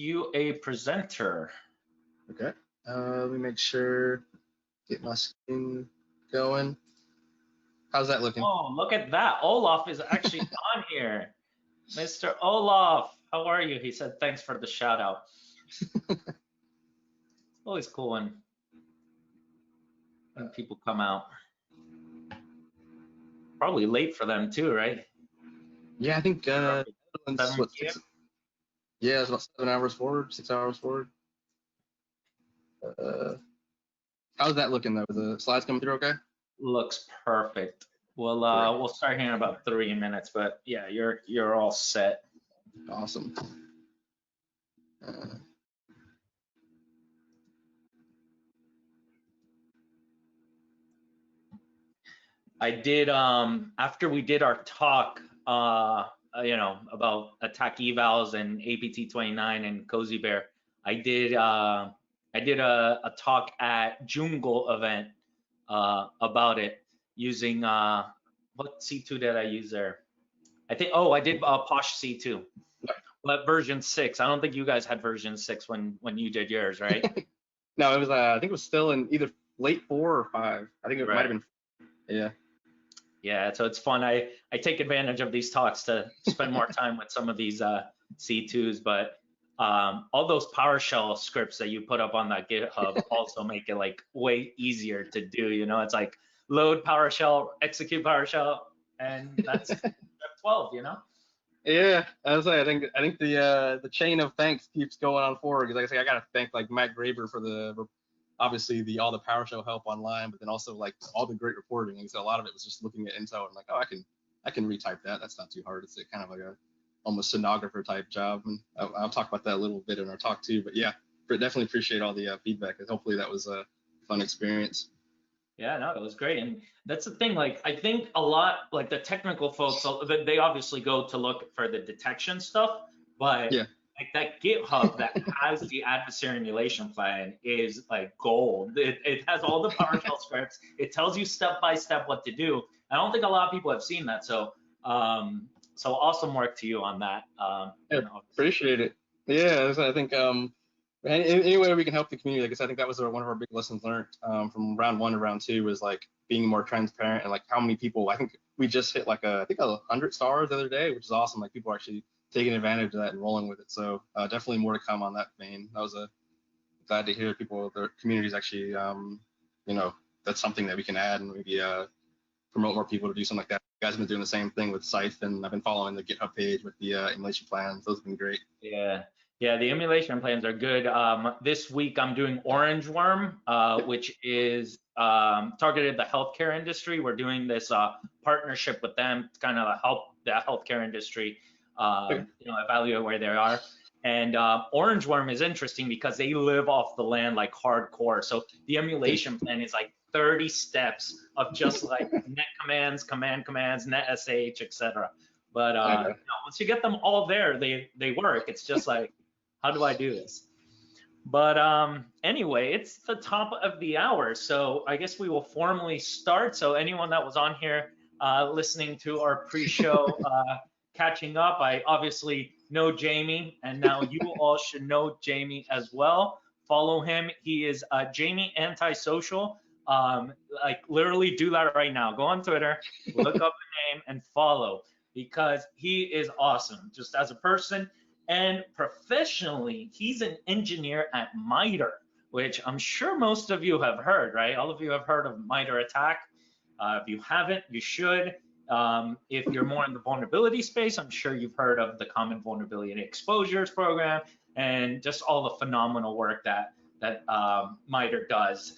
you a presenter. Okay. Let me make sure, get my screen going. How's that looking? Oh, look at that. Olaf is actually on here. Mr. Olaf, how are you? He said thanks for the shout out. It's always cool when people come out. Probably late for them too, right? Yeah, I think 7 what, p.m.? yeah, it's about 7 hours forward, 6 hours forward. How's that looking though? The slides coming through okay? Looks perfect. Well, we'll start here in about 3 minutes, but yeah, you're all set. Awesome. I did after we did our talk about attack evals and APT 29 and Cozy Bear, I did a talk at Jungle event about it using what C2 did I use there? I did Posh C2, but version 6. I don't think you guys had version 6 when you did yours, right? No, it was I think it was still in either late 4 or 5. I think it might have been. Yeah. Yeah, so it's fun. I take advantage of these talks to spend more time with some of these C2s, but all those PowerShell scripts that you put up on that GitHub also make it like way easier to do. You know, it's like load PowerShell, execute PowerShell, and that's step 12. You know. Yeah, as I think the chain of thanks keeps going on forward, because like I say, I gotta thank like Matt Graber for obviously all the PowerShell help online, but then also like all the great reporting. And so a lot of it was just looking at info and like, oh, I can retype that. That's not too hard. It's kind of like a almost stenographer type job. And I'll talk about that a little bit in our talk too. But yeah, definitely appreciate all the feedback. And hopefully that was a fun experience. Yeah, no, it was great. And that's the thing, like, I think a lot, like the technical folks, they obviously go to look for the detection stuff, but yeah, like that GitHub that has the adversary emulation plan is like gold. It has all the PowerShell scripts. It tells you step by step what to do. I don't think a lot of people have seen that. So, so awesome work to you on that. yeah, appreciate it. Yeah, I think any way we can help the community, like I said, I think that was one of our big lessons learned from round 1 to round 2 was like being more transparent and like how many people. I think we just hit like I think 100 stars the other day, which is awesome. Like people are actually taking advantage of that and rolling with it. So definitely more to come on that vein. That was glad to hear their communities actually, that's something that we can add and maybe promote more people to do something like that. You guys have been doing the same thing with Scythe, and I've been following the GitHub page with the emulation plans. Those have been great. Yeah. Yeah, the emulation plans are good. This week I'm doing Orange Worm, which is targeted the healthcare industry. We're doing this partnership with them to kind of help the healthcare industry, evaluate where they are. And Orange Worm is interesting because they live off the land like hardcore. So the emulation plan is like 30 steps of just like net commands, command commands, net sh, etc. But once you get them all there, they work. It's just like, how do I do this? But anyway, it's the top of the hour, so I guess we will formally start. So anyone that was on here listening to our pre-show, catching up, I obviously know Jamie, and now you all should know Jamie as well. Follow him. He is Jamie Antisocial. Like literally do that right now. Go on Twitter, look up the name, and follow, because he is awesome just as a person. And professionally, he's an engineer at MITRE, which I'm sure most of you have heard, right? All of you have heard of MITRE ATT&CK. If you haven't, you should. If you're more in the vulnerability space, I'm sure you've heard of the Common Vulnerability Exposures program and just all the phenomenal work that MITRE does.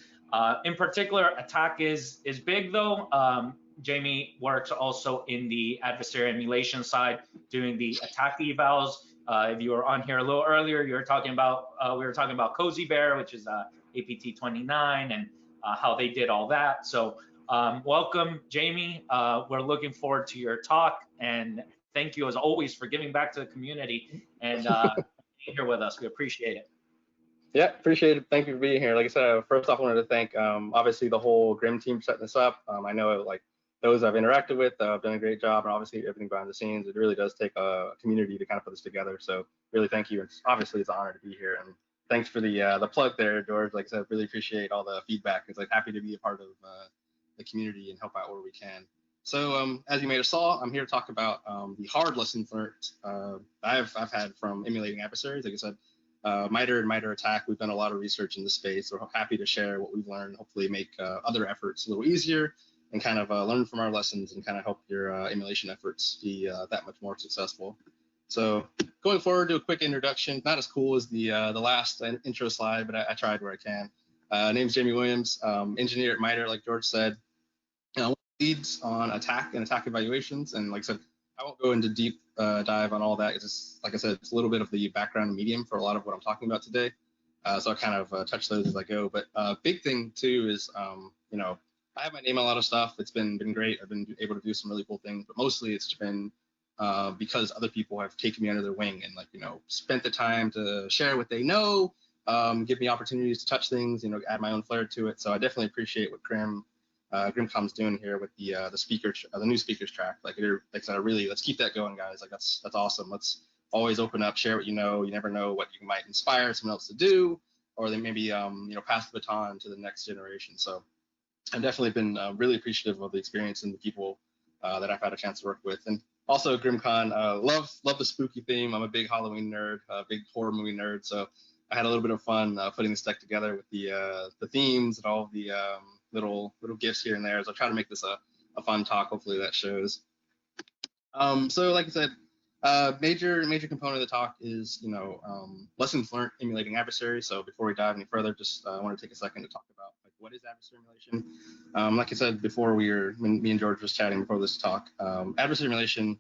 In particular, ATT&CK is big though. Jamie works also in the adversary emulation side, doing the attack evals. If you were on here a little earlier, we were talking about Cozy Bear, which is APT 29, and how they did all that. So welcome, Jamie. We're looking forward to your talk, and thank you as always for giving back to the community and being here with us. We appreciate it. Yeah, appreciate it. Thank you for being here. Like I said, first off, I wanted to thank obviously the whole GRIMM team for setting this up. I know like those I've interacted with have done a great job, and obviously everything behind the scenes. It really does take a community to kind of put this together. So really, thank you. Obviously, it's an honor to be here, and thanks for the plug there, George. Like I said, really appreciate all the feedback. It's like happy to be a part of the community and help out where we can. So as you may have saw, I'm here to talk about the hard lessons learned I've had from emulating adversaries. Like I said, MITRE and MITRE ATT&CK, we've done a lot of research in this space. We're happy to share what we've learned, hopefully make other efforts a little easier, and kind of learn from our lessons and kind of help your emulation efforts be that much more successful. So going forward, do a quick introduction. Not as cool as the last intro slide, but I tried where I can. Name's Jaime Williams, engineer at MITRE, like George said. Leads on attack and attack evaluations, and like I said, I won't go into deep dive on all that. It's just, like I said, it's a little bit of the background and medium for a lot of what I'm talking about today. So I'll kind of touch those as I go. But big thing too is, you know, I have my name on a lot of stuff. It's been great. I've been able to do some really cool things, but mostly it's been because other people have taken me under their wing and, like, you know, spent the time to share what they know, give me opportunities to touch things, you know, add my own flair to it. So I definitely appreciate what GRIMM's doing here with the new speakers track. Like I said, let's keep that going, guys. Like that's awesome. Let's always open up, share what you know. You never know what you might inspire someone else to do, or they maybe you know, pass the baton to the next generation. So I've definitely been really appreciative of the experience and the people that I've had a chance to work with. And also GrimmCon, love the spooky theme. I'm a big Halloween nerd, a big horror movie nerd. So I had a little bit of fun putting this deck together with the themes and all of the little gifts here and there. So I'll try to make this a fun talk. Hopefully that shows. So like I said, major component of the talk is, you know, lessons learned emulating adversaries. So before we dive any further, just I want to take a second to talk about, like, what is adversary emulation. Like I said before, when me and George was chatting before this talk, adversary emulation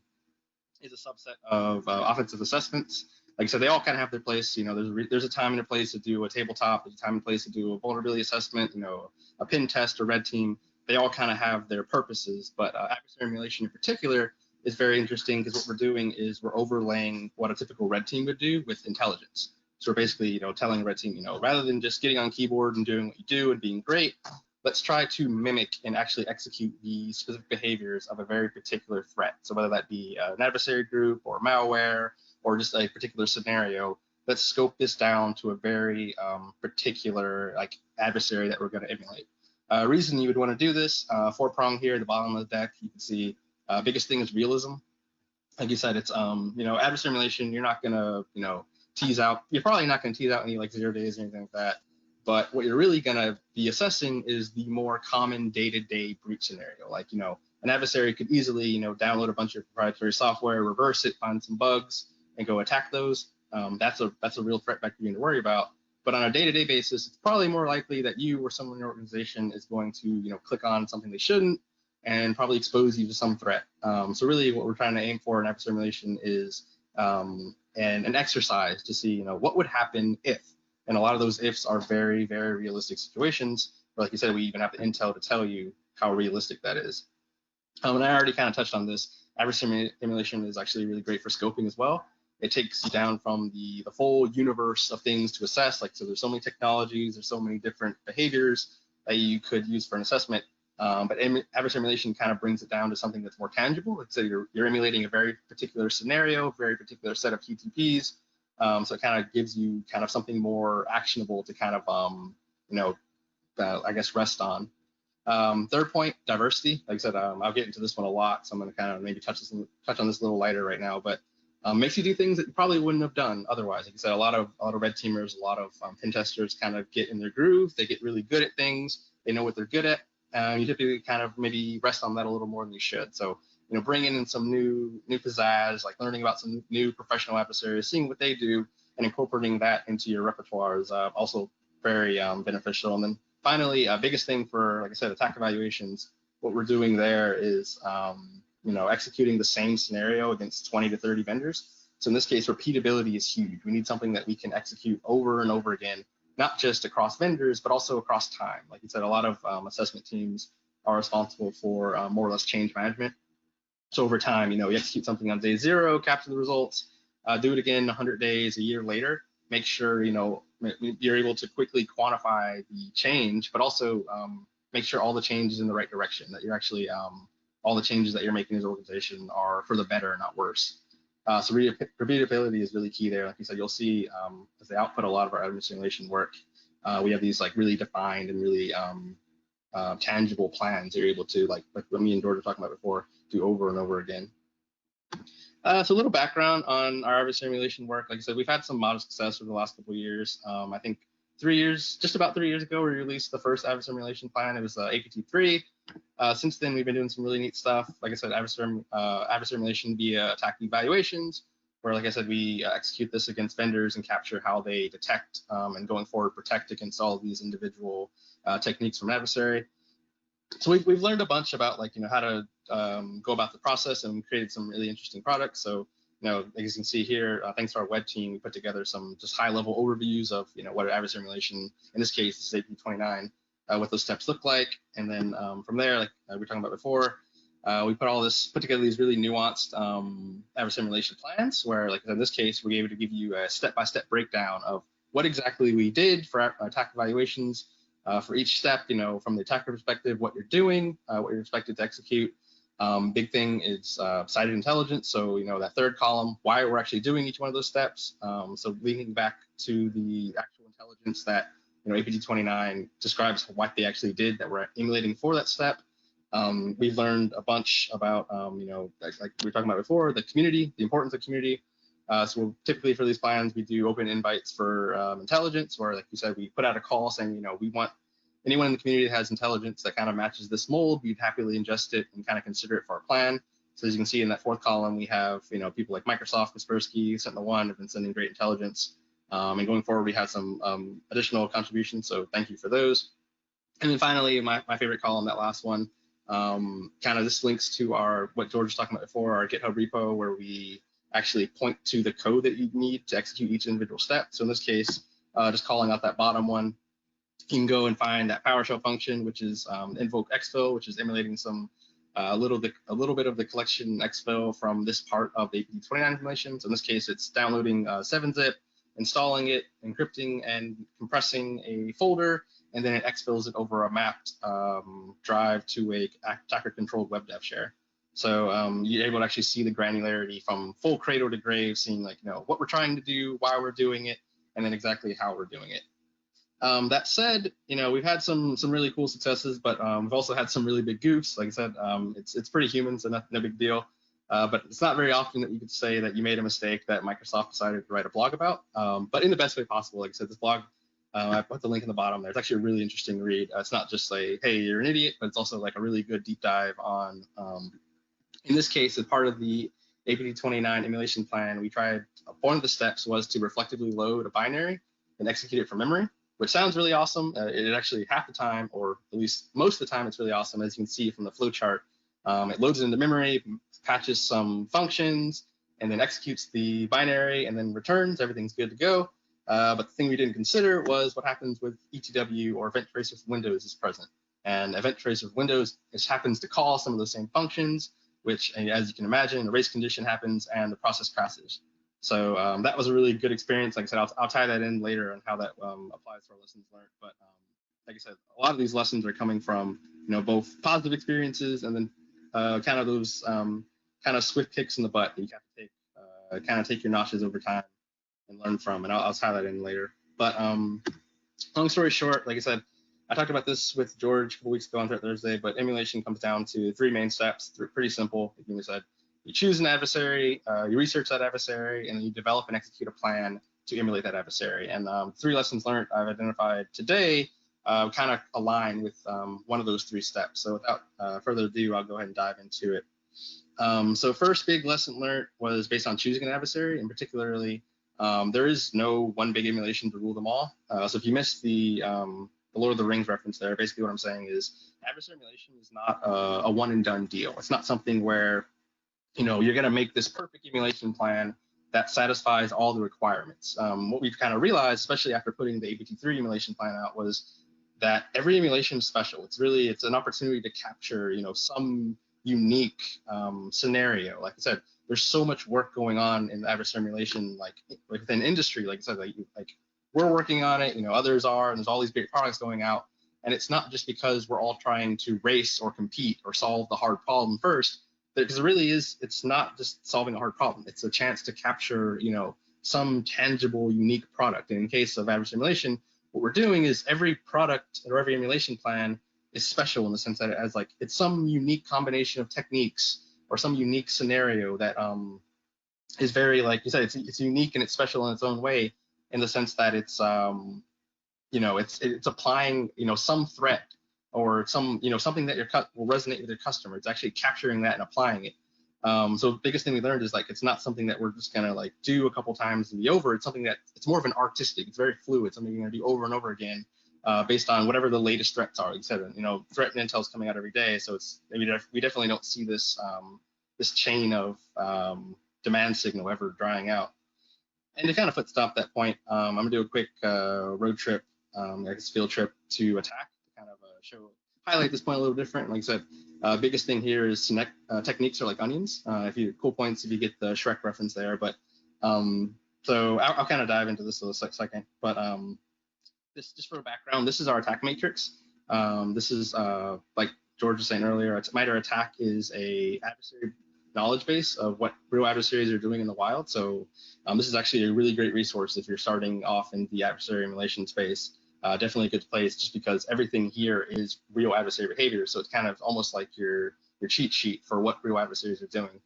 is a subset of offensive assessments. Like I said, they all kind of have their place. You know, there's a time and a place to do a tabletop. There's a time and place to do a vulnerability assessment. You know, a pin test or red team. They all kind of have their purposes. But adversary emulation in particular is very interesting because what we're doing is we're overlaying what a typical red team would do with intelligence. So we're basically, you know, telling a red team, you know, rather than just getting on keyboard and doing what you do and being great, let's try to mimic and actually execute the specific behaviors of a very particular threat. So whether that be an adversary group or malware, or just a particular scenario, let's scope this down to a very particular, like, adversary that we're going to emulate. Reason you would want to do this, 4-prong here at the bottom of the deck, you can see biggest thing is realism. Like you said, it's you know, adversary emulation, you're not going to, you know, you're probably not going to tease out any, like, 0 days or anything like that. But what you're really going to be assessing is the more common day-to-day breach scenario. Like, you know, an adversary could easily, you know, download a bunch of proprietary software, reverse it, find some bugs, and go attack those. That's a real threat vector you need to worry about. But on a day-to-day basis, it's probably more likely that you or someone in your organization is going to, you know, click on something they shouldn't and probably expose you to some threat. So really what we're trying to aim for in adversary emulation is an exercise to see, you know, what would happen if. And a lot of those ifs are very, very realistic situations. Or, like you said, we even have the intel to tell you how realistic that is. And I already kind of touched on this. Adversary emulation is actually really great for scoping as well. It takes you down from the full universe of things to assess. Like, so there's so many technologies, there's so many different behaviors that you could use for an assessment. But adversary emulation kind of brings it down to something that's more tangible. Let's say you're emulating a very particular scenario, very particular set of QTPs. So it kind of gives you kind of something more actionable to kind of, you know, I guess rest on. Third point, diversity. Like I said, I'll get into this one a lot, so I'm going to kind of maybe touch on this a little lighter right now. But makes you do things that you probably wouldn't have done otherwise. Like I said, a lot of red teamers, a lot of pen testers kind of get in their groove. They get really good at things. They know what they're good at. You typically kind of maybe rest on that a little more than you should. So, you know, bringing in some new pizzazz, like learning about some new professional adversaries, seeing what they do, and incorporating that into your repertoire is also very beneficial. And then finally, biggest thing for, like I said, attack evaluations, what we're doing there is, you know, executing the same scenario against 20 to 30 vendors. So in this case, repeatability is huge. We need something that we can execute over and over again, not just across vendors, but also across time. Like you said, a lot of assessment teams are responsible for more or less change management. So over time, you know, you execute something on day 0, capture the results, do it again 100 days, a year later, make sure, you know, you're able to quickly quantify the change, but also make sure all the change is in the right direction, that you're actually all the changes that you're making as an organization are for the better, not worse. So repeatability is really key there. Like you said, you'll see as they output a lot of our admin simulation work, we have these like really defined and really tangible plans that you're able to, like what me and George were talking about before, do over and over again. So a little background on our adversary simulation work. Like I said, we've had some modest success over the last couple of years. I think just about 3 years ago, we released the first adversary simulation plan. It was APT3. Since then, we've been doing some really neat stuff. Like I said, adversary simulation via attack evaluations, where, like I said, we execute this against vendors and capture how they detect and going forward protect against all of these individual techniques from an adversary. So we've learned a bunch about, like, how to go about the process, and we created some really interesting products. So, as you can see here, thanks to our web team, we put together some just high-level overviews of, what an adversary simulation, in this case, this is AP29, what those steps look like. And then from there, like we were talking about before, we put together these really nuanced adversary simulation plans, where, like in this case, we're able to give you a step-by-step breakdown of what exactly we did for attack evaluations, for each step, from the attacker perspective, what you're doing, what you're expected to execute. Big thing is cited intelligence. So, that third column, why we're actually doing each one of those steps. So linking back to the actual intelligence that, APT29 describes what they actually did that we're emulating for that step. We've learned a bunch about, like we were talking about before, the community, the importance of community. So typically for these plans, we do open invites for intelligence, where, like you said, we put out a call saying, we want anyone in the community that has intelligence that kind of matches this mold, we'd happily ingest it and kind of consider it for our plan. So as you can see in that fourth column, we have, people like Microsoft, Kaspersky, SentinelOne have been sending great intelligence. And going forward, we have some additional contributions. So thank you for those. And then finally, my favorite column, that last one, kind of this links to what George was talking about before, our GitHub repo, where we actually point to the code that you need to execute each individual step. So in this case, just calling out that bottom one, you can go and find that PowerShell function, which is invoke exfil, which is emulating a little bit of the collection exfil from this part of the APT29 emulation. So in this case, it's downloading 7-zip, installing it, encrypting and compressing a folder, and then it exfils it over a mapped drive to a attacker-controlled web dev share. So you're able to actually see the granularity from full cradle to grave, seeing what we're trying to do, why we're doing it, and then exactly how we're doing it. That said, we've had some really cool successes, but we've also had some really big goofs. Like I said, it's pretty human, so no big deal. But it's not very often that you could say that you made a mistake that Microsoft decided to write a blog about, but in the best way possible. Like I said, this blog, I put the link in the bottom there. It's actually a really interesting read. It's not just like, hey, you're an idiot, but it's also like a really good deep dive on, in this case, as part of the APT29 emulation plan, one of the steps was to reflectively load a binary and execute it from memory, which sounds really awesome. It actually, half the time, or at least most of the time, it's really awesome. As you can see from the flowchart, it loads it into memory, patches some functions, and then executes the binary and then returns. Everything's good to go. But the thing we didn't consider was what happens with ETW, or event tracer with Windows, is present. And event tracer with Windows just happens to call some of those same functions, which, as you can imagine, a race condition happens and the process crashes. So that was a really good experience. Like I said, I'll tie that in later on how that applies to our lessons learned. But like I said, a lot of these lessons are coming from both positive experiences and then kind of those kind of swift kicks in the butt that you have to take, kind of take your notches over time and learn from. And I'll tie that in later. But long story short, like I said, I talked about this with George a couple weeks ago on Thursday, but emulation comes down to 3 main steps. They're pretty simple. Like you said, you choose an adversary, you research that adversary, and then you develop and execute a plan to emulate that adversary. And 3 lessons learned I've identified today kind of align with one of those 3 steps. So without further ado, I'll go ahead and dive into it. So first big lesson learned was based on choosing an adversary, and particularly there is no one big emulation to rule them all. So if you missed the Lord of the Rings reference there, basically what I'm saying is adversary emulation is not a one and done deal. It's not something where you're going to make this perfect emulation plan that satisfies all the requirements. What we've kind of realized, especially after putting the APT3 emulation plan out, was that every emulation is special. It's an opportunity to capture, some unique scenario. Like I said, there's so much work going on in the adversary emulation, like within industry. Like I said, like we're working on it, others are, and there's all these big products going out. And it's not just because we're all trying to race or compete or solve the hard problem first, because it really is, it's not just solving a hard problem. It's a chance to capture, some tangible, unique product. And in case of adversary emulation, what we're doing is every product or every emulation plan is special in the sense that it has it's some unique combination of techniques or some unique scenario that is very, like you said, it's unique and it's special in its own way, in the sense that it's it's applying some threat or some something that will resonate with your customer. It's actually capturing that and applying it. So the biggest thing we learned is it's not something that we're just gonna do a couple times and be over. It's something that it's more of an artistic. It's very fluid. Something you're gonna do over and over again, based on whatever the latest threats are. Like I said, threat and intel is coming out every day. So we definitely don't see this this chain of demand signal ever drying out. And to kind of foot stop that point, I'm gonna do a quick road trip, I guess field trip to attack to kind of highlight this point a little different. Like I said, biggest thing here is techniques are like onions. Cool points if you get the Shrek reference there. But so I'll kind of dive into this in a second. But this, just for a background, this is our attack matrix. This is like George was saying earlier, MITRE ATT&CK is a adversary knowledge base of what real adversaries are doing in the wild. So this is actually a really great resource if you're starting off in the adversary emulation space. Definitely a good place, just because everything here is real adversary behavior. So it's kind of almost like your cheat sheet for what real adversaries are doing.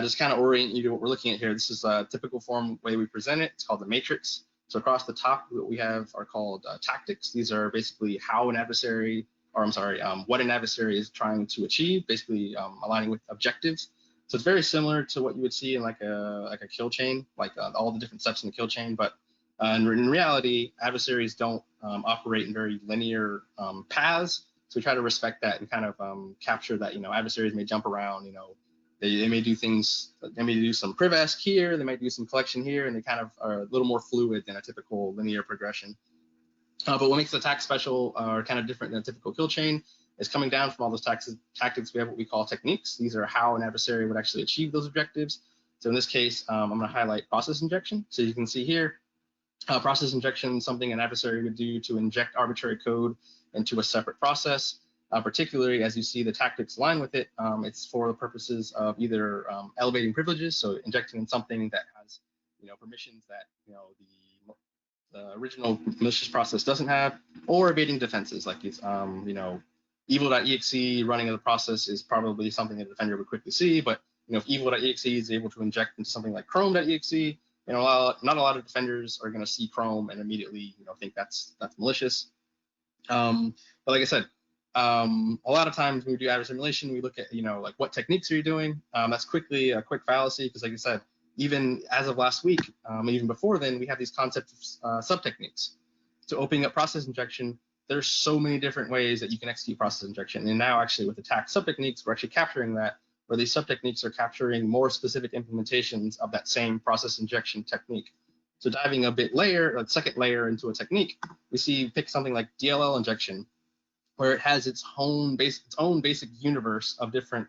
Just kind of orient you to what we're looking at here. This is a typical form way we present it. It's called the matrix. So across the top, what we have are called tactics. These are basically how an adversary, or I'm sorry, what an adversary is trying to achieve, basically aligning with objectives. So it's very similar to what you would see in like a kill chain, all the different steps in the kill chain. But in reality, adversaries don't operate in very linear paths. So we try to respect that and kind of capture that. Adversaries may jump around. They may do things. They may do some priv-esc here. They might do some collection here, and they kind of are a little more fluid than a typical linear progression. But what makes the attack special, or kind of different than a typical kill chain, is coming down from all those tactics. We have what we call techniques. These are how an adversary would actually achieve those objectives. So in this case, I'm going to highlight process injection. So you can see here, process injection is something an adversary would do to inject arbitrary code into a separate process. Particularly, as you see the tactics align with it, it's for the purposes of either elevating privileges, so injecting in something that has permissions that the original malicious process doesn't have, or evading defenses, like it's evil.exe running of the process is probably something that a defender would quickly see. But if evil.exe is able to inject into something like chrome.exe, not a lot of defenders are going to see Chrome and immediately think that's malicious. But like I said, a lot of times when we do adversary emulation, we look at what techniques are you doing. That's a quick fallacy, because like I said, even as of last week, even before then, we have these concepts of sub-techniques. So opening up process injection, there's so many different ways that you can execute process injection. And now actually with attack sub-techniques, we're actually capturing that, where these sub-techniques are capturing more specific implementations of that same process injection technique. So diving a bit second layer into a technique, we pick something like DLL injection, where it has its own basic universe of different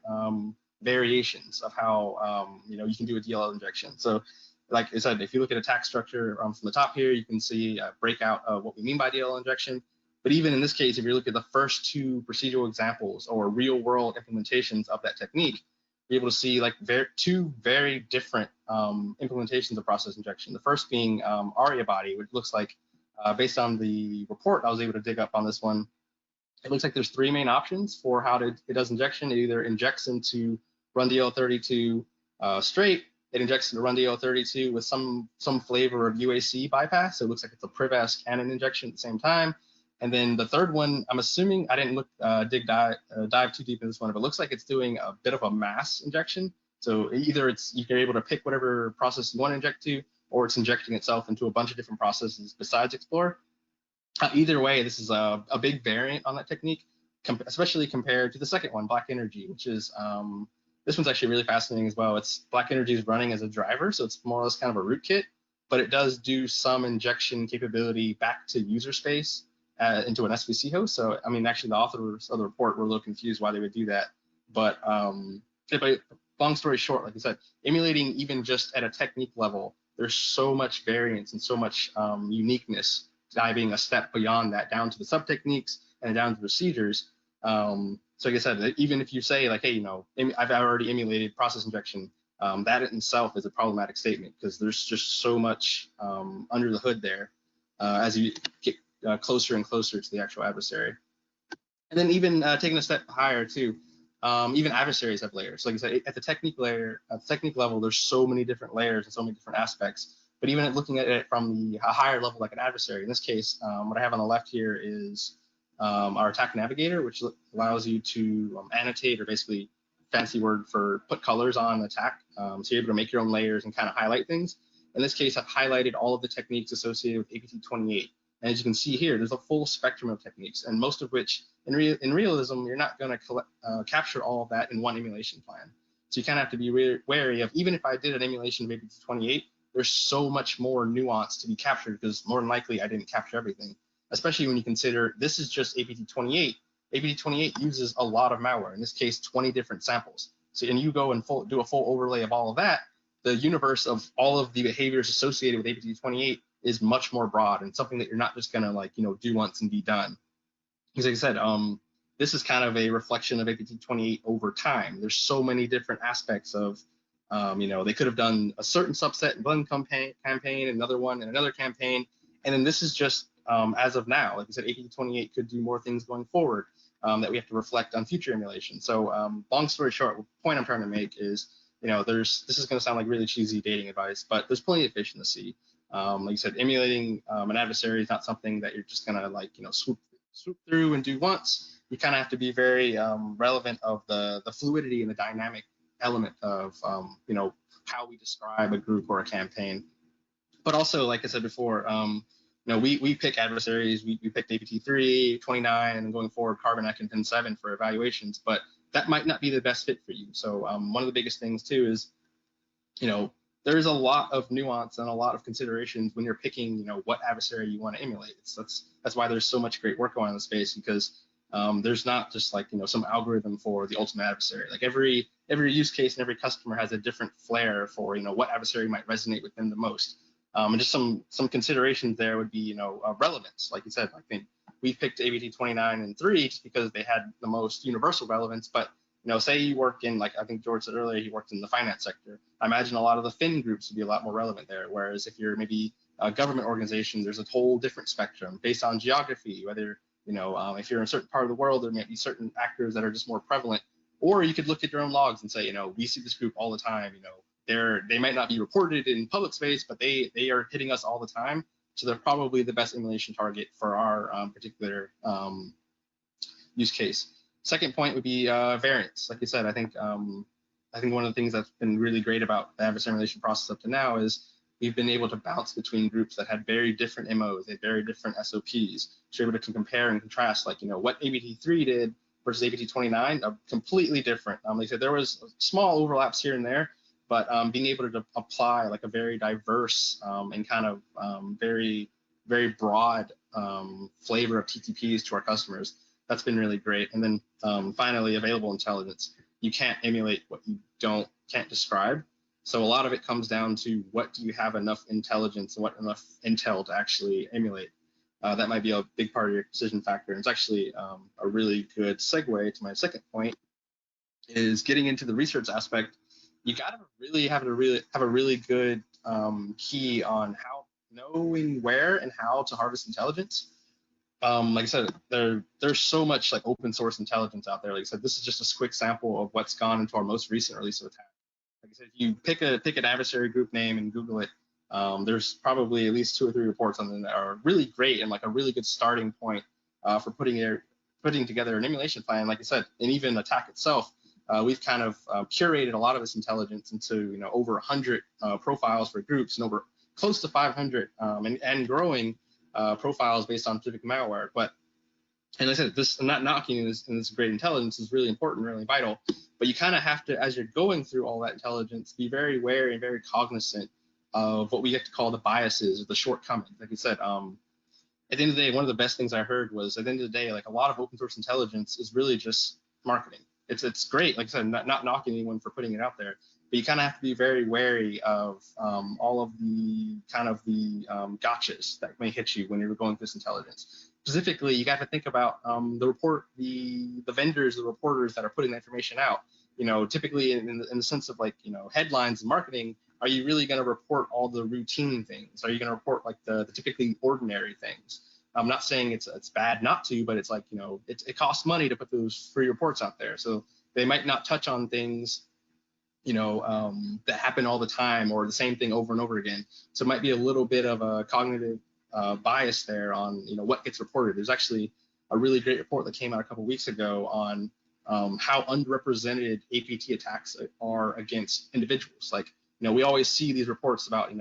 variations of how you can do a DLL injection. So like I said, if you look at attack structure from the top here, you can see a breakout of what we mean by DLL injection. But even in this case, if you look at the first two procedural examples or real world implementations of that technique, you're able to see two very different implementations of process injection. The first being ARIA body, which looks like, based on the report I was able to dig up on this one, it looks like there's three main options for how it does injection. It either injects into run DL32 straight, it injects into run DL32 with some flavor of UAC bypass. So it looks like it's a priv-esc and an injection at the same time. And then the third one, I'm assuming, I didn't dive too deep into this one, but it looks like it's doing a bit of a mass injection. So either you're able to pick whatever process you want to inject to, or it's injecting itself into a bunch of different processes besides Explorer. Either way, this is a big variant on that technique, especially compared to the second one, Black Energy, which is, this one's actually really fascinating as well. Black Energy is running as a driver, so it's more or less kind of a rootkit, but it does do some injection capability back to user space into an SVC host. So, I mean, actually the authors of the report were a little confused why they would do that. But long story short, like I said, emulating even just at a technique level, there's so much variance and so much uniqueness, diving a step beyond that down to the sub techniques and down to procedures. So like I said, even if you say like, hey, you know, I've already emulated process injection, that in itself is a problematic statement because there's just so much under the hood there as you get closer and closer to the actual adversary. And then even taking a step higher too, even adversaries have layers. Like I said, at the technique layer, at the technique level, there's so many different layers and so many different aspects. But even looking at it from a higher level, like an adversary, in this case, what I have on the left here is our attack navigator, which allows you to annotate, or basically fancy word for put colors on attack. So you're able to make your own layers and kind of highlight things. In this case, I've highlighted all of the techniques associated with APT28. And as you can see here, there's a full spectrum of techniques, and most of which in realism, you're not going to capture all of that in one emulation plan. So you kind of have to be wary of, even if I did an emulation of APT28, there's so much more nuance to be captured because more than likely I didn't capture everything, especially when you consider this is just APT28. APT28 uses a lot of malware, in this case, 20 different samples. So, and you go and do a full overlay of all of that, the universe of all of the behaviors associated with APT28 is much more broad and something that you're not just gonna like, you know, do once and be done. Because like I said, this is kind of a reflection of APT28 over time. There's so many different aspects of, you know, they could have done a certain subset in one campaign, another one in another campaign. And then this is just as of now, like I said, APT28 could do more things going forward that we have to reflect on future emulation. So long story short, the point I'm trying to make is, you know, this is going to sound like really cheesy dating advice, but there's plenty of fish in the sea. Like you said, emulating an adversary is not something that you're just going to like, you know, swoop through and do once. You kind of have to be very relevant of the fluidity and the dynamic element of, you know, how we describe a group or a campaign. But also, like I said before, you know, we pick adversaries. We picked APT3, 29, and going forward, Carbonek and Pin7 for evaluations. But that might not be the best fit for you. So one of the biggest things too is, you know, there's a lot of nuance and a lot of considerations when you're picking, you know, what adversary you want to emulate. That's why there's so much great work going on in the space, because there's not just like, you know, some algorithm for the ultimate adversary. Like every use case and every customer has a different flair for, you know, what adversary might resonate with them the most. And just some considerations there would be, you know, relevance. Like you said, I think we picked APT29 and 3 just because they had the most universal relevance. But, you know, say you work in, like I think George said earlier, he worked in the finance sector. I imagine a lot of the fin groups would be a lot more relevant there. Whereas if you're maybe a government organization, there's a whole different spectrum based on geography, whether, you know, if you're in a certain part of the world, there might be certain actors that are just more prevalent. Or you could look at your own logs and say, you know, we see this group all the time, you know, they might not be reported in public space, but they are hitting us all the time. So they're probably the best emulation target for our particular use case. Second point would be variance. Like you said, I think one of the things that's been really great about the adversary emulation process up to now is we've been able to bounce between groups that had very different MOs, they had very different SOPs. So you're able to compare and contrast, like, you know, what APT3 did versus APT29, are completely different. Like I said, there was small overlaps here and there, but being able to apply like a very diverse and kind of very, very broad flavor of TTPs to our customers, that's been really great. And then finally, available intelligence. You can't emulate what you can't describe. So a lot of it comes down to what do you have enough intelligence and what enough intel to actually emulate. That might be a big part of your decision factor. And it's actually a really good segue to my second point, is getting into the research aspect. You gotta really have a really good key on how, knowing where and how to harvest intelligence. Like I said, there's so much like open source intelligence out there. Like I said, this is just a quick sample of what's gone into our most recent release of attack. Like I said, if you pick an adversary group name and Google it, there's probably at least 2 or 3 reports on them that are really great and like a really good starting point for putting together an emulation plan. Like I said, and even attack itself, we've kind of curated a lot of this intelligence into, you know, over 100 profiles for groups and over close to 500 and growing profiles based on specific malware. But, and like I said, this, I'm not knocking this great intelligence is really important, really vital, but you kind of have to, as you're going through all that intelligence, be very wary and very cognizant of what we like to call the biases or the shortcomings. Like you said, at the end of the day, one of the best things I heard was, at the end of the day, like a lot of open source intelligence is really just marketing. It's great, like I said, not knocking anyone for putting it out there, but you kind of have to be very wary of all of the gotchas that may hit you when you're going through this intelligence. Specifically, you got to think about the vendors, the reporters that are putting the information out. Typically in the sense of like, headlines and marketing, are you really going to report all the routine things? Are you going to report like the typically ordinary things? I'm not saying it's bad not to, but it's like, it costs money to put those free reports out there. So they might not touch on things, that happen all the time or the same thing over and over again. So it might be a little bit of a cognitive bias there on, what gets reported. There's actually a really great report that came out a couple of weeks ago on how underrepresented APT attacks are against individuals. Like, we always see these reports about,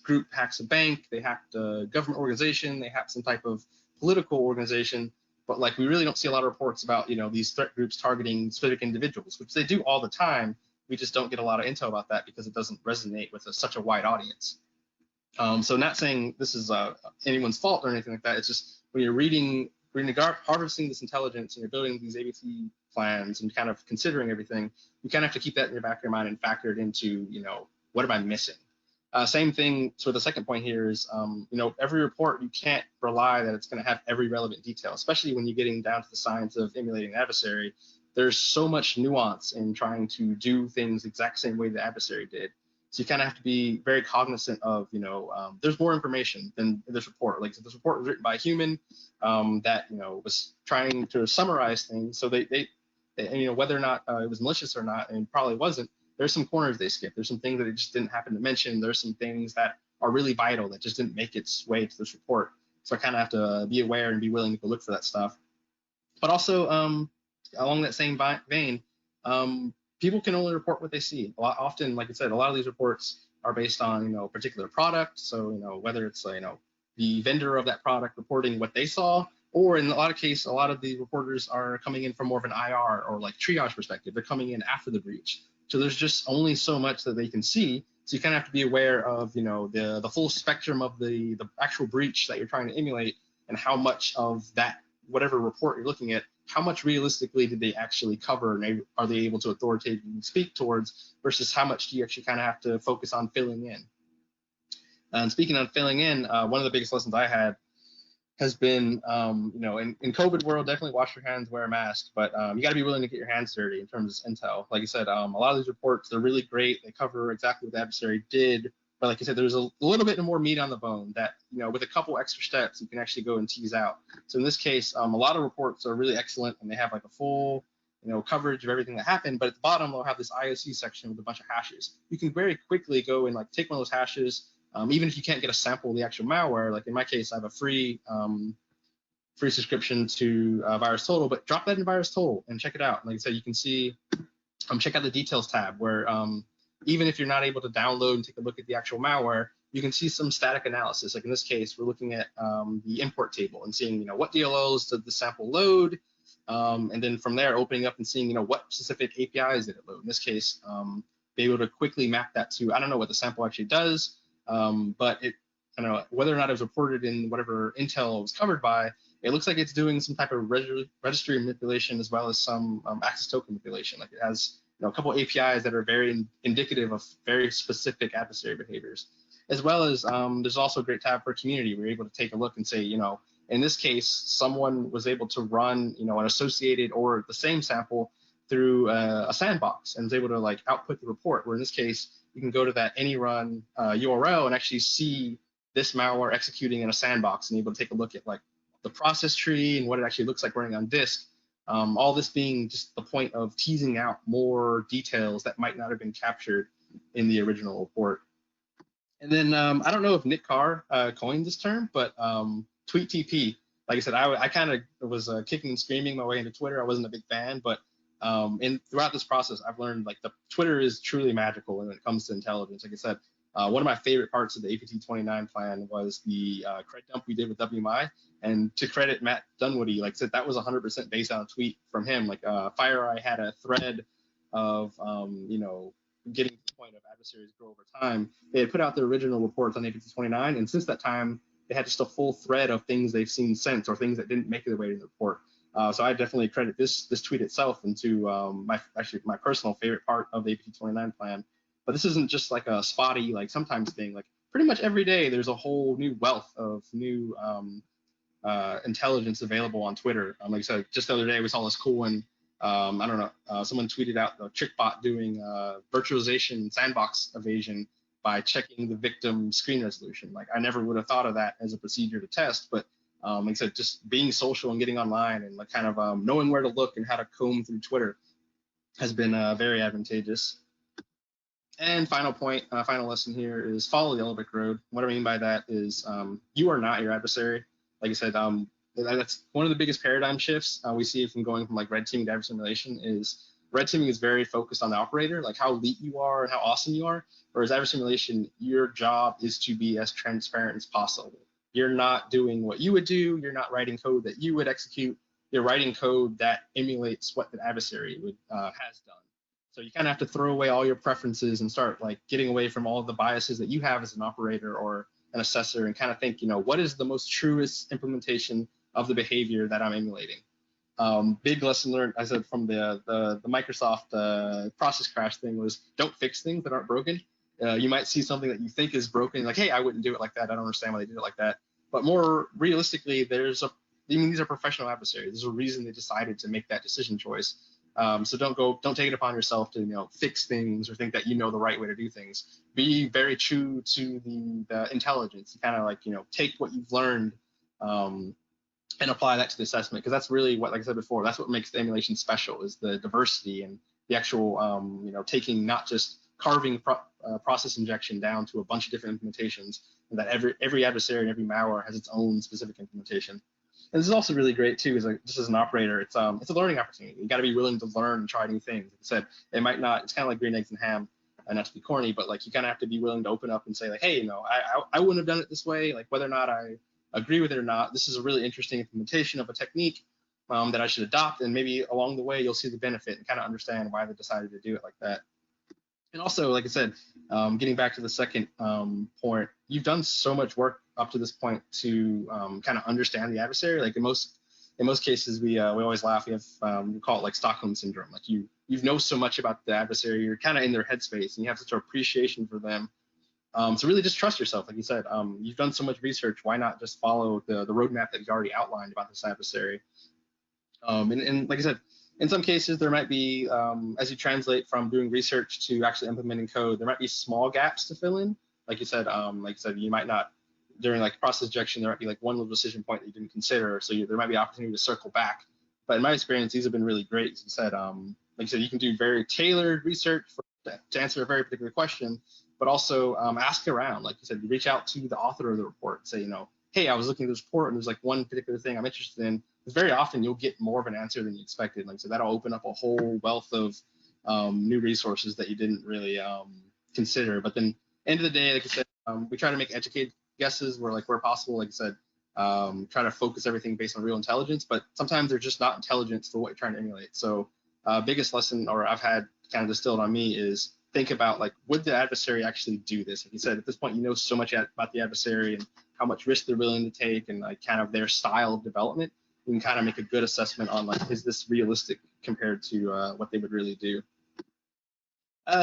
group hacks a bank, they hacked a government organization, they hacked some type of political organization, but like we really don't see a lot of reports about, these threat groups targeting specific individuals, which they do all the time. We just don't get a lot of intel about that because it doesn't resonate with such a wide audience. So not saying this is anyone's fault or anything like that. It's just when you're harvesting this intelligence and you're building these ABT plans and kind of considering everything, you kind of have to keep that in the back of your mind and factor it into, what am I missing? Same thing. So the second point here is, every report, you can't rely that it's going to have every relevant detail, especially when you're getting down to the science of emulating an adversary. There's so much nuance in trying to do things the exact same way the adversary did. So you kind of have to be very cognizant of, there's more information than this report. Like, so this report was written by a human that, was trying to summarize things. So they whether or not it was malicious or not, and probably wasn't, there's some corners they skipped. There's some things that it just didn't happen to mention. There's some things that are really vital that just didn't make its way to this report. So I kind of have to be aware and be willing to look for that stuff. But also, along that same vein, people can only report what they see. Often, like I said, a lot of these reports are based on, a particular product. So, whether it's, the vendor of that product reporting what they saw, or in a lot of cases, a lot of the reporters are coming in from more of an IR or like triage perspective. They're coming in after the breach. So there's just only so much that they can see. So you kind of have to be aware of, the full spectrum of the actual breach that you're trying to emulate, and how much of that, whatever report you're looking at, how much realistically did they actually cover, and are they able to authoritatively speak towards, versus how much do you actually kind of have to focus on filling in. And speaking of filling in, one of the biggest lessons I had has been, in COVID world, definitely wash your hands, wear a mask, but you got to be willing to get your hands dirty in terms of intel. Like I said, a lot of these reports, they're really great. They cover exactly what the adversary did. But like I said, there's a little bit more meat on the bone that, with a couple extra steps, you can actually go and tease out. So in this case, a lot of reports are really excellent, and they have like a full, coverage of everything that happened. But at the bottom, they'll have this IOC section with a bunch of hashes. You can very quickly go and like take one of those hashes. Even if you can't get a sample of the actual malware, like in my case, I have a free subscription to VirusTotal, but drop that in VirusTotal and check it out. Like I said, you can see, check out the details tab where even if you're not able to download and take a look at the actual malware, you can see some static analysis. Like in this case, we're looking at the import table and seeing, what DLLs did the sample load, and then from there opening up and seeing, what specific APIs did it load. In this case, be able to quickly map that to, I don't know what the sample actually does. But I don't know whether or not it was reported in whatever intel it was covered by. It looks like it's doing some type of registry manipulation as well as some access token manipulation. Like it has a couple of APIs that are very indicative of very specific adversary behaviors, as well as there's also a great tab for community. We're able to take a look and say, in this case, someone was able to run an associated or the same sample through a sandbox and was able to like output the report. Where in this case, you can go to that AnyRun URL and actually see this malware executing in a sandbox and able to take a look at like the process tree and what it actually looks like running on disk. All this being just the point of teasing out more details that might not have been captured in the original report. And then I don't know if Nick Carr coined this term, but tweet TP. Like I said, I kind of was kicking and screaming my way into Twitter. I wasn't a big fan, but throughout this process, I've learned like the Twitter is truly magical when it comes to intelligence. Like I said, one of my favorite parts of the APT29 plan was the cred dump we did with WMI. And to credit Matt Dunwoody, like I said, that was 100% based on a tweet from him. Like FireEye had a thread of, getting to the point of adversaries grow over time. They had put out their original reports on APT29, and since that time, they had just a full thread of things they've seen since or things that didn't make their way to the report. So I definitely credit this tweet itself into my personal favorite part of the APT29 plan. But this isn't just like a spotty, like sometimes thing. Like pretty much every day, there's a whole new wealth of new intelligence available on Twitter. Like I said, just the other day we saw this cool one. I don't know. Someone tweeted out the trickbot doing virtualization sandbox evasion by checking the victim screen resolution. Like I never would have thought of that as a procedure to test, but like I said, just being social and getting online and like kind of knowing where to look and how to comb through Twitter has been very advantageous. And final point, final lesson here is follow the yellow brick road. What I mean by that is you are not your adversary. Like I said, that's one of the biggest paradigm shifts we see from going from like red teaming to adversary emulation is red teaming is very focused on the operator, like how elite you are and how awesome you are. Whereas adversary emulation, your job is to be as transparent as possible. You're not doing what you would do. You're not writing code that you would execute. You're writing code that emulates what the adversary would has done. So you kind of have to throw away all your preferences and start like getting away from all of the biases that you have as an operator or an assessor and kind of think, what is the most truest implementation of the behavior that I'm emulating? Big lesson learned, I said, from the Microsoft process crash thing was don't fix things that aren't broken. You might see something that you think is broken, like, hey, I wouldn't do it like that. I don't understand why they did it like that. But more realistically, these are professional adversaries. There's a reason they decided to make that decision choice. So don't take it upon yourself to fix things or think that you know the right way to do things. Be very true to the intelligence. Kind of like take what you've learned and apply that to the assessment, because that's really what, like I said before, that's what makes the emulation special is the diversity and the actual taking not just carving process injection down to a bunch of different implementations, and that every adversary and every malware has its own specific implementation. And this is also really great too, is like just as an operator, it's a learning opportunity. You got to be willing to learn and try new things. Like I said, it might not, it's kind of like green eggs and ham, and not to be corny, but like you kind of have to be willing to open up and say like, hey, I wouldn't have done it this way. Like whether or not I agree with it or not, this is a really interesting implementation of a technique that I should adopt, and maybe along the way you'll see the benefit and kind of understand why they decided to do it like that. And also, like I said, getting back to the second point, you've done so much work up to this point to kind of understand the adversary. Like in most cases, we always laugh. We call it like Stockholm syndrome. Like you know so much about the adversary, you're kind of in their headspace, and you have such an appreciation for them. So really, just trust yourself. Like you said, you've done so much research. Why not just follow the roadmap that you already outlined about this adversary? And like I said, in some cases, there might be, as you translate from doing research to actually implementing code, there might be small gaps to fill in. Like you said, you might not, during like process injection, there might be like one little decision point that you didn't consider. So there might be opportunity to circle back. But in my experience, these have been really great. As you said, you can do very tailored research to answer a very particular question, but also ask around. Like you said, you reach out to the author of the report, say, hey, I was looking at this report and there's like one particular thing I'm interested in. Very often you'll get more of an answer than you expected. Like so that'll open up a whole wealth of new resources that you didn't really consider. But then end of the day, like I said, we try to make educated guesses where possible. Like I said, try to focus everything based on real intelligence, but sometimes they're just not intelligence for what you're trying to emulate. So biggest lesson, or I've had kind of distilled on me, is think about like, would the adversary actually do this? Like you said, at this point, you know so much about the adversary and how much risk they're willing to take and like kind of their style of development. You can kind of make a good assessment on like, is this realistic compared to what they would really do?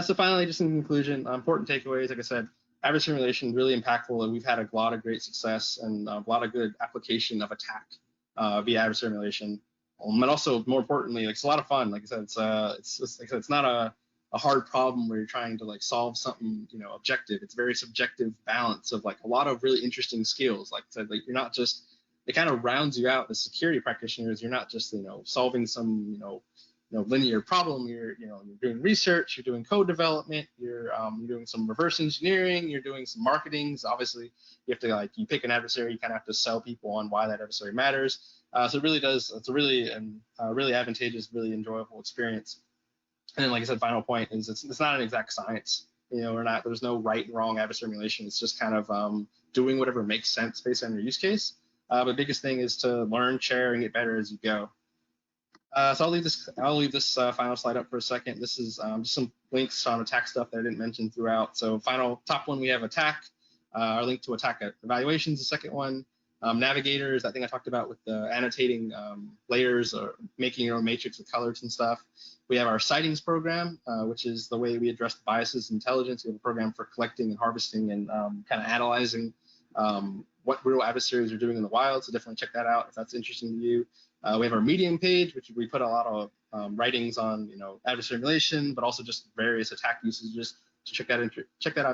So finally, just in conclusion, important takeaways, like I said, adversary emulation really impactful, and we've had a lot of great success and a lot of good application of attack via adversary emulation. And also, more importantly, like it's a lot of fun. Like I said, it's not a hard problem where you're trying to like solve something objective. It's very subjective balance of like a lot of really interesting skills. Like I said, like you're not just, it kind of rounds you out as security practitioners. You're not just solving some linear problem. You're doing research, you're doing code development, you're doing some reverse engineering, you're doing some marketing. So obviously you have to you pick an adversary, you kind of have to sell people on why that adversary matters. So it really does. It's a really really advantageous, really enjoyable experience. And then, like I said, final point is it's not an exact science. There's no right and wrong adversary emulation. It's just kind of doing whatever makes sense based on your use case. The biggest thing is to learn, share, and get better as you go. So I'll leave this final slide up for a second. This is just some links on attack stuff that I didn't mention throughout. So top one, we have attack. Our link to attack evaluations, the second one. Navigator is that thing I talked about with the annotating layers or making your own matrix with colors and stuff. We have our sightings program, which is the way we address the biases and intelligence. We have a program for collecting and harvesting and kind of analyzing what real adversaries are doing in the wild. So definitely check that out if that's interesting to you. We have our Medium page, which we put a lot of writings on, adversary emulation, but also just various attack usages. So check that out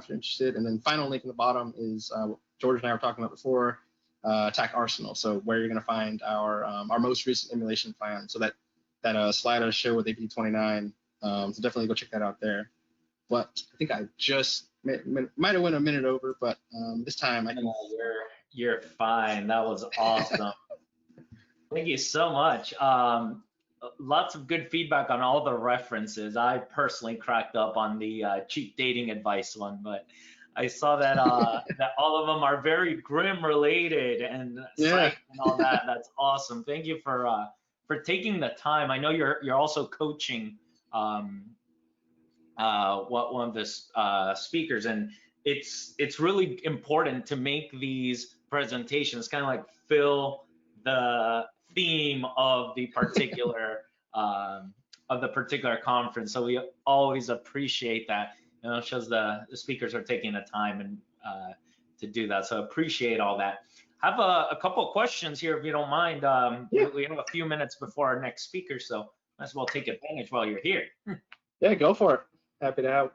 if you're interested. And then final link in the bottom is what George and I were talking about before, attack arsenal. So where you're going to find our most recent emulation plan. So that slide I showed with AP29. So definitely go check that out there. But I think I just might have went a minute over, but this time I can. You're fine. That was awesome. Thank you so much. Lots of good feedback on all the references. I personally cracked up on the cheap dating advice one, but I saw that that all of them are very GRIMM related and psych and all that. That's awesome. Thank you for taking the time. I know you're also coaching one of the speakers, and it's really important to make these presentations kind of like fill the theme of the particular conference. So we always appreciate that. It shows the speakers are taking the time and to do that. So appreciate all that. Have a couple of questions here, if you don't mind. We have a few minutes before our next speaker, so might as well take advantage while you're here. Yeah, go for it. Happy to help.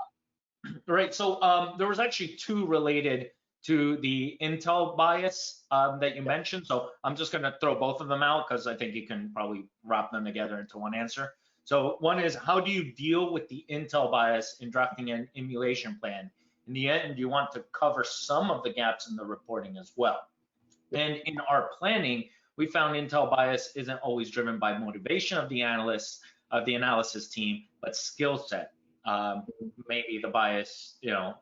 Right. So there was actually two related to the Intel bias that you mentioned. So I'm just going to throw both of them out because I think you can probably wrap them together into one answer. So one is, how do you deal with the Intel bias in drafting an emulation plan? In the end, you want to cover some of the gaps in the reporting as well. And in our planning, we found Intel bias isn't always driven by motivation of the analysts, of the analysis team, but skill set. Maybe the bias,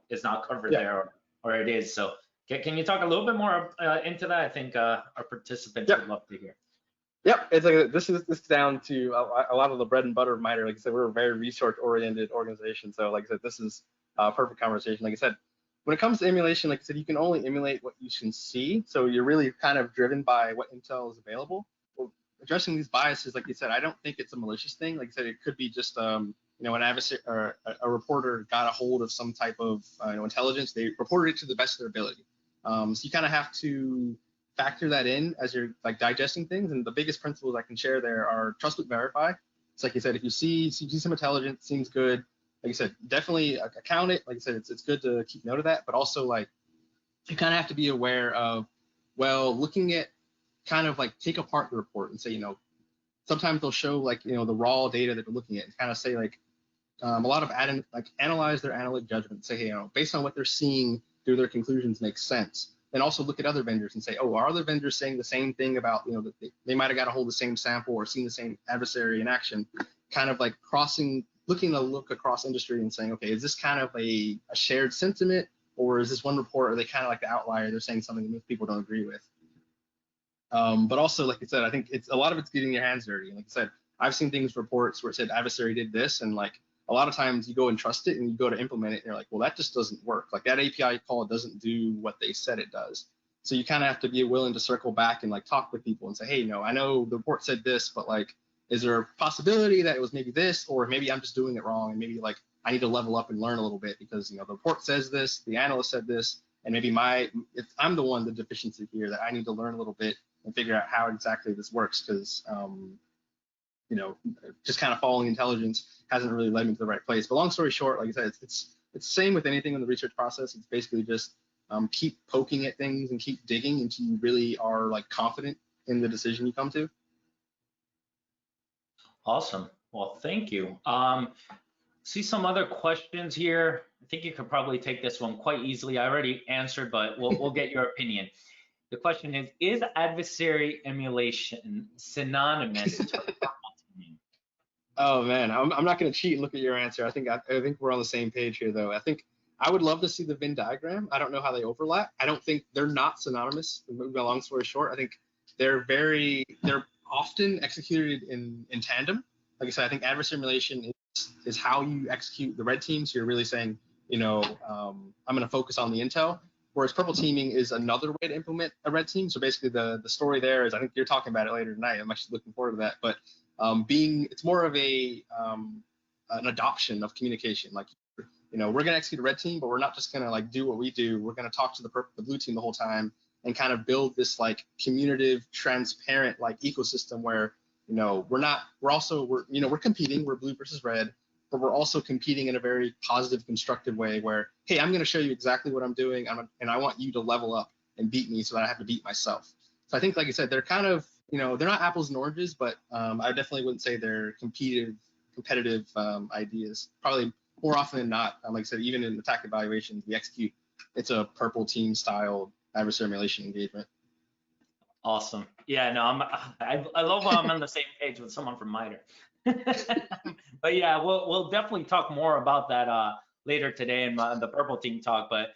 is not covered there, or it is. So can you talk a little bit more into that? I think our participants would love to hear. Yep, it's like this is down to a lot of the bread and butter of MITRE. Like I said, we're a very research-oriented organization. So like I said, this is a perfect conversation. Like I said, when it comes to emulation, like I said, you can only emulate what you can see. So you're really kind of driven by what intel is available. Well, addressing these biases, like you said, I don't think it's a malicious thing. Like I said, it could be just an adversary or a reporter got a hold of some type of intelligence. They reported it to the best of their ability. So you kind of have to factor that in as you're like digesting things. And the biggest principles I can share there are trust but verify. It's like you said, if you see some intelligence, seems good. Like you said, definitely account it. Like I said, it's good to keep note of that, but also like you kind of have to be aware of, well, looking at kind of like take apart the report and say, sometimes they'll show like, the raw data that they're looking at and kind of say like a lot of analyze their analytic judgment, say, hey, based on what they're seeing, do their conclusions make sense? And also look at other vendors and say, oh, are other vendors saying the same thing about, that they might have got a hold of the same sample or seen the same adversary in action, kind of like looking to look across industry and saying, okay, is this kind of a shared sentiment, or is this one report, are they kind of like the outlier? They're saying something that most people don't agree with. But also, like I said, I think a lot of it's getting your hands dirty. And like I said, I've seen reports where it said adversary did this, and like a lot of times you go and trust it and you go to implement it and you're like, well, that just doesn't work. Like that API call doesn't do what they said it does. So you kind of have to be willing to circle back and like talk with people and say, hey, I know the report said this, but like, is there a possibility that it was maybe this, or maybe I'm just doing it wrong, and maybe like I need to level up and learn a little bit because the report says this, the analyst said this, and maybe I'm the one, the deficiency here, that I need to learn a little bit and figure out how exactly this works, because just kind of following intelligence hasn't really led me to the right place. But long story short, like I said, it's the same with anything in the research process. It's basically just keep poking at things and keep digging until you really are like confident in the decision you come to. Awesome. Well, thank you. See some other questions here. I think you could probably take this one quite easily. I already answered, but we'll get your opinion. The question is adversary emulation synonymous to Oh man, I'm not going to cheat and look at your answer. I think we're on the same page here, though. I think I would love to see the Venn diagram. I don't know how they overlap. I don't think they're not synonymous. Long story short, I think they're often executed in tandem. Like I said, I think adversary emulation is how you execute the red team. So you're really saying, I'm going to focus on the intel. whereas purple teaming is another way to implement a red team. So basically the story there is, I think you're talking about it later tonight. I'm actually looking forward to that. But it's more of an adoption of communication. Like, we're going to execute a red team, but we're not just going to like do what we do. We're going to talk to the blue team the whole time and kind of build this like communicative, transparent like ecosystem where, we're competing, we're blue versus red, but we're also competing in a very positive, constructive way where, hey, I'm going to show you exactly what I'm doing, and I want you to level up and beat me so that I have to beat myself. So I think, like I said, they're kind of, they're not apples and oranges, but I definitely wouldn't say they're competitive ideas. Probably more often than not, like I said, even in attack evaluations, we execute, it's a purple team style adversary emulation engagement. Awesome. Yeah, no, I love when I'm on the same page with someone from MITRE. But yeah, we'll definitely talk more about that later today in the purple team talk. But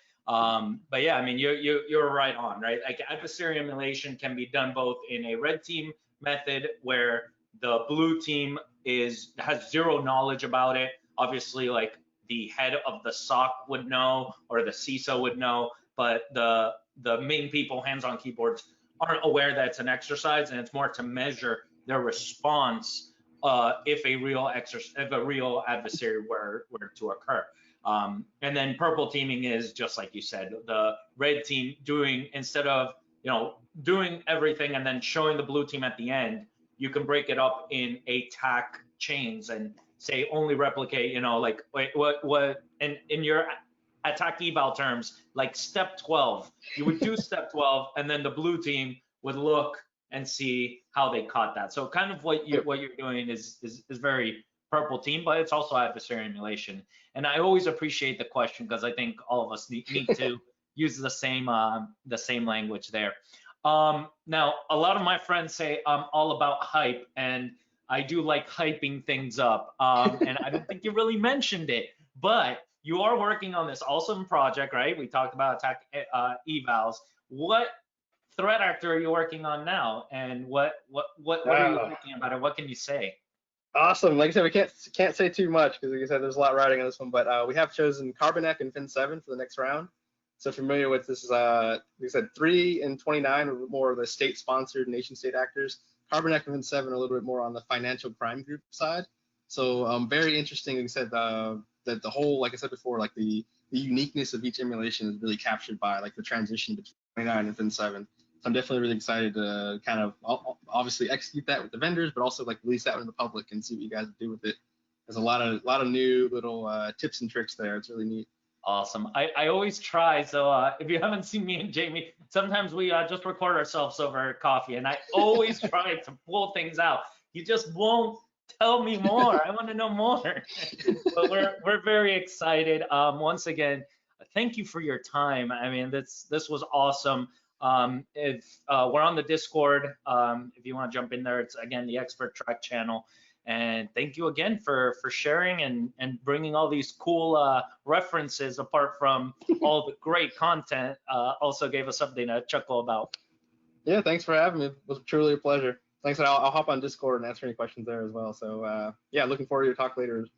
yeah, I mean, you're right on, right? Like adversary emulation can be done both in a red team method where the blue team has zero knowledge about it. Obviously, like the head of the SOC would know, or the CISO would know, but the main people, hands on keyboards, aren't aware that it's an exercise, and it's more to measure their response if a real adversary were to occur. And then purple teaming is just like you said, the red team instead of doing everything and then showing the blue team at the end, you can break it up in attack chains and say only replicate, like what in your attack eval terms, like step 12, you would do step 12, and then the blue team would look and see how they caught that. So kind of what you're doing is very purple team, but it's also adversary emulation. And I always appreciate the question because I think all of us need to use the same language there. Now, a lot of my friends say I'm all about hype, and I do like hyping things up. And I don't think you really mentioned it, but you are working on this awesome project, right? We talked about attack evals. What threat actor are you working on now, and what are you thinking about it? What can you say? Awesome. Like I said, we can't say too much because, like I said, there's a lot riding on this one. But we have chosen Carbonek and Fin7 for the next round. So familiar with this is, like I said, 3 and 29 are more of the state-sponsored nation-state actors. Carbonek and Fin7 are a little bit more on the financial crime group side. So very interesting. Like I said, that the whole, like I said before, like the uniqueness of each emulation is really captured by like the transition between 29 and Fin7. So I'm definitely really excited to kind of obviously execute that with the vendors, but also like release that into the public and see what you guys do with it. There's a lot of new little tips and tricks there. It's really neat. Awesome. I always try. So if you haven't seen me and Jamie, sometimes we just record ourselves over coffee, and I always try to pull things out. You just won't tell me more. I want to know more. But we're very excited. Once again, thank you for your time. I mean, this was awesome. If we're on the Discord, if you want to jump in there, it's again the Expert Track channel. And thank you again for sharing and bringing all these cool references apart from all the great content. Also gave us something to chuckle about. Yeah, thanks for having me. It was truly a pleasure. Thanks, and I'll hop on Discord and answer any questions there as well. So yeah, looking forward to your talk later.